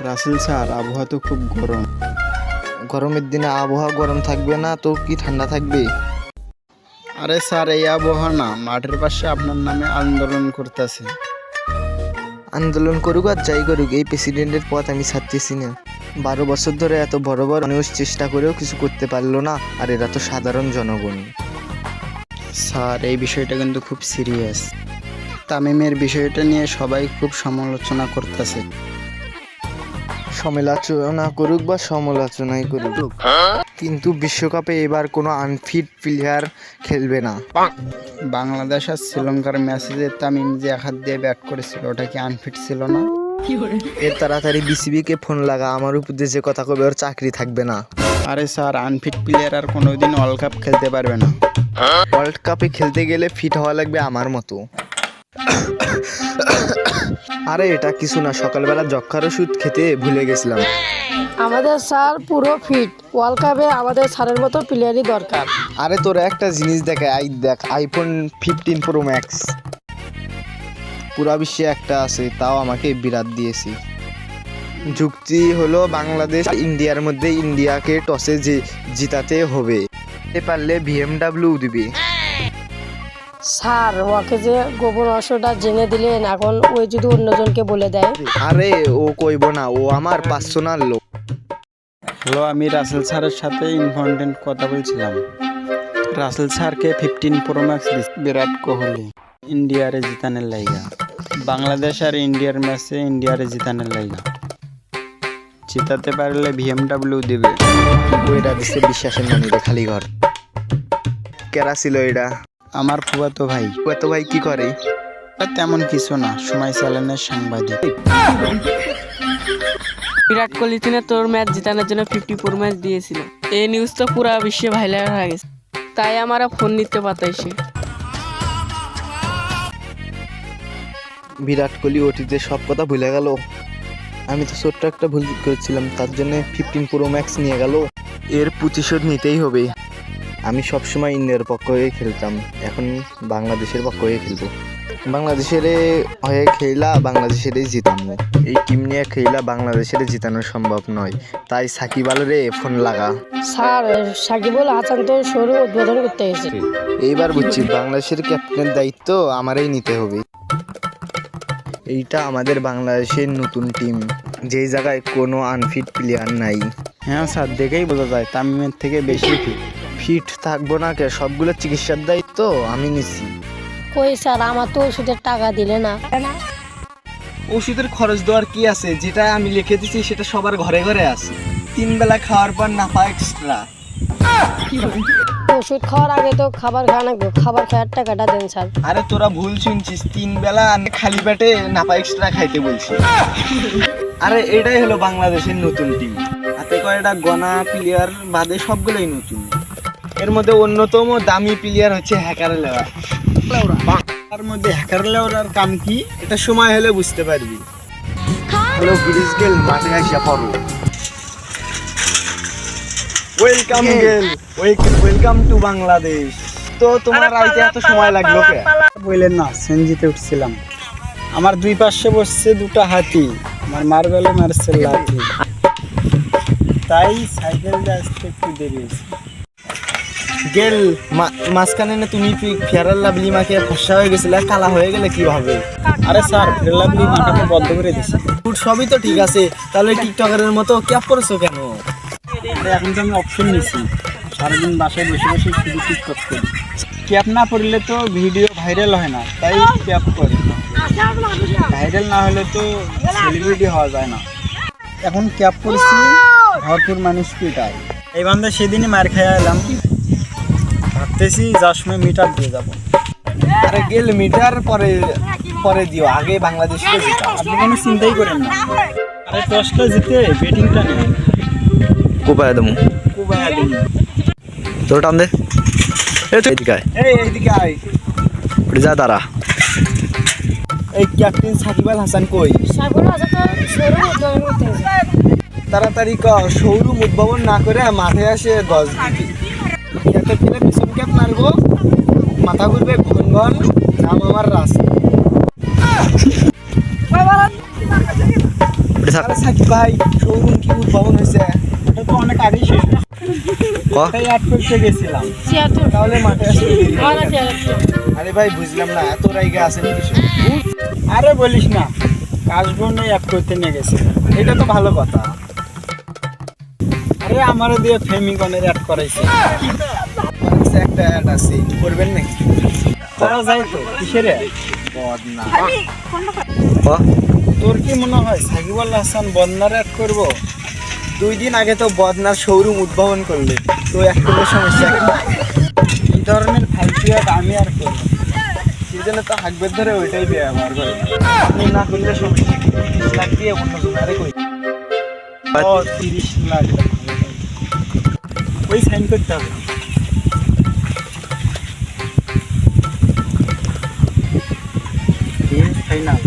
Rasel sir, আবহাওয়া তো খুব গরম। গরমের দিনে আবহাওয়া গরম থাকবে না তো কি ঠান্ডা থাকবে? আরে স্যার, এই আবহাওয়া না, মাঠের পাশে আপনার নামে আন্দোলন করতেছে। আন্দোলন করুক আর যাই করুক, এই প্রেসিডেন্টের পথ আমি ছাড়তেছি না। 12 বছর ধরে এত বড় বড় মানুষ চেষ্টা করেও কিছু করতে পারলো না, আর এরা তো সাধারণ জনগণ। স্যার, এই বিষয়টা কিন্তু খুব সিরিয়াস। তামিমের বিষয়টা নিয়ে সবাই খুব সমালোচনা করতেছে। সমালোচনা করুক বা সমালোচনাই করুক, কিন্তু বিশ্বকাপে এবার কোনো আনফিট প্লেয়ার খেলবে না। বাংলাদেশ আর শ্রীলঙ্কার ম্যাচে যে তামিম যে এক হাত দিয়ে ব্যাট করেছিল, ওটা কি আনফিট ছিল না? এর তাড়াতাড়ি বিসিবিকে ফোন লাগা, আমার উপর দিয়ে যে কথা কবে ওর চাকরি থাকবে না। আরে স্যার, আনফিট প্লেয়ার আর কোনোদিন ওয়ার্ল্ড কাপ খেলতে পারবে না। ওয়ার্ল্ড কাপে খেলতে গেলে ফিট হওয়া লাগবে আমার মতো। আরে এটা কিছু না, সকালবেলা যক্ষার ওষুধ খেতে ভুলে গেছিলাম। আমাদের স্যার পুরো ফিট, ওয়ার্ল্ড কাপে আমাদের স্যারের মতো প্লেয়ারই দরকার। আরে তোরা একটা জিনিস দেখে দেখ, আইফোন 15 প্রো ম্যাক্স পুরা বিশ্বে একটা আছে, তাও আমাকে বিরাট দিয়েছি। যুক্তি হলো বাংলাদেশ ইন্ডিয়ার মধ্যে, ইন্ডিয়াকে টসে জিতাতে হবে, পারলে বিএমডাব্লিউ দিবে। স্যার, ওকে যে গোপন রহস্যটা জেনে দিলেন, এখন ওই যদি অন্যজনকে বলে দেয়? আরে ও কইব না, ও আমার পার্সোনাল লোক। হ্যালো, আমি রাসেল স্যারের সাথে ইম্পর্টেন্ট কথা বলছিলাম। রাসেল স্যারকে 15 প্রো ম্যাক্স বিরাট কোহলি ইন্ডিয়ারে জিতানের লাইগা। বাংলাদেশ আর ইন্ডিয়ার ম্যাচে ইন্ডিয়ারে জিতানের লাইগা। জিতাতে পারলে বিএমডাব্লিউ দিবে। ওইটা দিচ্ছে বিশ্বাসের নানিরে খালি ঘর। কেরা ছিল এটা? আমার ফুফাতো ভাই। তো ভাই কি করে? তেমন কিছু না, সময় চ্যানেলের সাংবাদিক। বিরাট কোহলি তিনি তোর ম্যাচ জিতানোর জন্য 50 প্রো ম্যাচ দিয়েছিল। এই নিউজ তো পুরা বিশ্বে ভাইরাল হয়ে গেছে, তাই আমরা ফোন নিতে পাতাইছি। বিরাট কোহলি ওটিতে সব কথা ভুলে গেল। আমি তো ছোট্ট একটা ভুল করেছিলাম, তার জন্য 15 প্রো ম্যাক্স নিয়ে গেল। এর প্রতিশোধ নিতেই হবে। আমি সবসময় ইন্ডিয়ার পক্ষ হয়ে খেলতাম, এখন বাংলাদেশের পক্ষ হয়ে খেলবো। বাংলাদেশের হয়ে খেলা বাংলাদেশেরই জিতানো। এই টিম নিয়ে খেলা বাংলাদেশের জিতানো সম্ভব নয়, তাই সাকিব আলরে ফোন লাগা। স্যার, সাকিবুল হাসান তো শোরুম উদ্বোধন করতে গেছে। এইবার বুঝছি বাংলাদেশের ক্যাপ্টেনের দায়িত্ব আমারই নিতে হবে। এইটা আমাদের বাংলাদেশের নতুন টিম, যেই জায়গায় কোনো আনফিট প্লেয়ার নাই। হ্যাঁ স্যার, দেখেই বোঝা যায় তামিমের থেকে বেশি ফিট থাকবো না কে? সবগুলো চিকিৎসার দায়িত্ব আমি নিচ্ছি। কই স্যার, আমার তো ওষুধের টাকা দিলে না। ওষুধের খরচ দেওয়ার কি আছে? যেটা আমি লিখে দিচ্ছি সেটা সবার ঘরে ঘরে আছে। 3 বেলা খাওয়ার পর নাফা এক্সট্রা। ওষুধ খাওয়ার আগে তো খাবার খাওয়া লাগবে, খাবার খাওয়ার টাকাটা দেন স্যার। আরে তোরা ভুল শুনছিস, 3 বেলা খালি পেটে নাফা এক্সট্রা খাইতে বলছি। আরে এটাই হলো বাংলাদেশের নতুন টিম। হাতে কয়টা গনা প্লেয়ার বাদে সবগুলোই নতুন। এর মধ্যে অন্যতম দামি প্লেয়ার হচ্ছে হ্যাকার লেওয়া। তার মধ্যে হ্যাকার লেওয়ার কাম কি, এটা সময় হলে বুঝতে পারবি। হ্যালো ব্রিজ গেল, মাঠে আসা পড়ো। ওয়েলকাম গেল, ওয়েলকাম টু বাংলাদেশ। তো তোমার আইতে এত সময় লাগলো কে? বললেন না, সেনজিতে উঠছিলাম, আমার দুই পাশে বসছে দুটো হাতি, আমার মার্বেলে মারছে লাঠি, তাই সাইকেল আসতে একটু দেরি হয়েছে। গেল মাঝখানে না তুমি ফেয়ারাল লাভলি মাকে ফসা হয়ে গেছিলে, কালা হয়ে গেলে কিভাবে? আরে স্যার, ফেয়ার লাভলি মাথাটা বন্ধ করে দিছে। সবই তো ঠিক আছে, তাহলে টিকটকারের মতো ক্যাপ করেছো কেন? এখন তো আমি অপশন নিছি, সারাদিন বাসায় বসে বসে শুধু টিকটক করি। ক্যাপ না পড়লে তো ভিডিও ভাইরাল হয় না, তাই ক্যাপ করি। ভাইরাল না হলে তো সেলিব্রিটি হওয়া যায় না। এখন ক্যাপ পড়ছি, ভরপুর মানুষ পিটায়। এই বান্ধে সেদিনই মার খাইয়া এলাম, ভাবতেছি যার সময় মিটার দিয়ে যাবো। আরে গেল মিটার পরে পরে দিও, আগে বাংলাদেশকে জিতাও। আপনি কোনো চিন্তাই করেন না। আরে টসটা জিতে ব্যাটিংটা নেই, কোপায় দেবো, কুবাইয়া দিন। তোর টান দে। এইদিকে আয়, এইদিকে আয়, যা দাঁড়া। এই ক্যাপ্টেন সাকিব আল হাসান কই? সাকিবুল হাসান তো শোরুম উদ্বোধন করতে গেছে। তাড়াতাড়ি শোরুম উদ্ভাবন না করে মাঠে আসে 10 দিকে। ক্যাপে ফেলে পিছন ক্যাপ মারবো, মাথা ঘুরবে ঘন ঘন, নাম আমার রাস। আরে সাকিব ভাই শোরুম কি উদ্ভাবন হয়েছে? এটা তো অনেক আগেই শেষ হয়েছে। তাই অ্যাড করতে গেছিলাম। তাহলে মাঠে আসতে দেরি হবে কেন? আরে ভাই বুঝলাম না, এত রাইগে আছেন কিছু? আরে বলিস না, কাশবনে অ্যাড করতে নিয়ে গেছে। এটা তো ভালো কথা। আরে আমারও দিয়ে ফেমিকনের অ্যাড করাইছে। একটা অ্যাড আছে, করবেন নাকি? করা যায় তো, কিসের ad? বদনা। তোর কি মনে হয় সাকিবুল হাসান বন্যার অ্যাড করবো? 2 দিন আগে তো বদনার শোরুম উদ্ভাবন করলে, তো একটা সমস্যা কি? এই ধরনের ফালতু অ্যাড আমি আর করবো না। সেই জন্য তো হাকবের ধরে ওইটাই ব্যবহার করে। আপনি না করলে সমস্যা কি? 30 লাখ দিয়ে অন্য জোনারে কই? ও 30 লাখ ওই সাইন করতে হবে। ফাইনাল।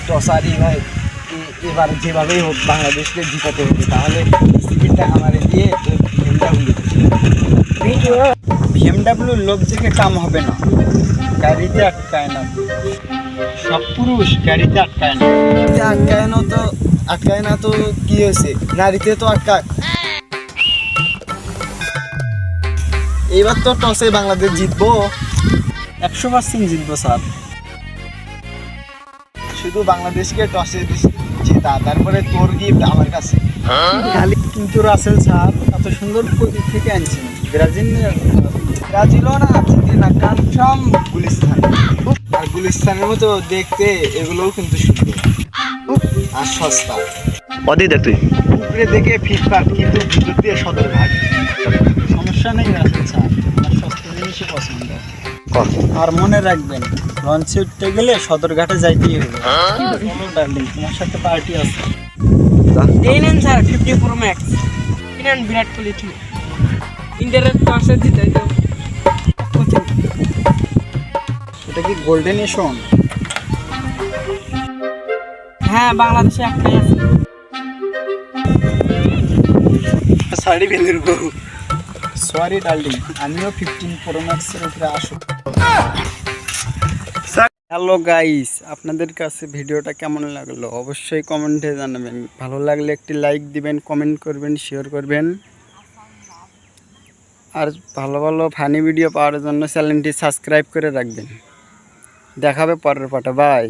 টসারি ভাই, এবার যেভাবেই হোক বাংলাদেশকে জিতাতে হবে, তাহলে সিপিটা আমারে দিয়ে বিএমডাব্লিউর লোক দেখে কাম হবে না, গাড়িতে আটকায় না। সব পুরুষ গাড়িতে আটকায় না। আটকায় না তো কি হয়েছে, নারীতে তো আটকায়। এবার তো টসে বাংলাদেশ জিতবো। 100% জিতবো স্যার। শুধু বাংলাদেশকে টসে জেতা, তারপরে তোর গিফট আমার কাছে। কিন্তু রাসেল স্যার এত সুন্দর প্রতীক থেকে আনছেন, ব্রাজিলও না আর্জেন্টিনা, কনফার্ম গুলিস্তান। আর গুলিস্তানের মতো দেখতে এগুলোও কিন্তু সুন্দর আর সস্তা। অদি দেখ তুই উপরে দেখে ফিটফাট, কিন্তু ভিতর দিয়ে সদরঘাট। সমস্যা নেই রাসেল স্যার, আমার সস্তা জিনিসই পছন্দ। আর মনে রাখবেন, লঞ্চে উঠতে গেলে সদরঘাটে যাইতেই হবে। চলো ডার্লিং, তোমার সাথে পার্টি আছে। এই নেন স্যার 50 প্রো ম্যাক্স, কিনেন বিরাট কোহলি ছিল ইন্টারের টসে জিতাই তো। এটা কি গোল্ডেন এশন? হ্যাঁ, বাংলাদেশে একটাই আছে। শাড়ি বেলের বউ। সরি ডার্লিং, আমিও 15 প্রো ম্যাক্সের উপরে আসো। হ্যালো গাইস, আপনাদের কাছে ভিডিওটা কেমন লাগলো অবশ্যই কমেন্টে জানাবেন। ভালো লাগলে একটি লাইক দিবেন, কমেন্ট করবেন, শেয়ার করবেন। আর ভালো ভালো ফানি ভিডিও পাওয়ার জন্য চ্যানেলটি সাবস্ক্রাইব করে রাখবেন। দেখাবে পরের পাটা। বাই।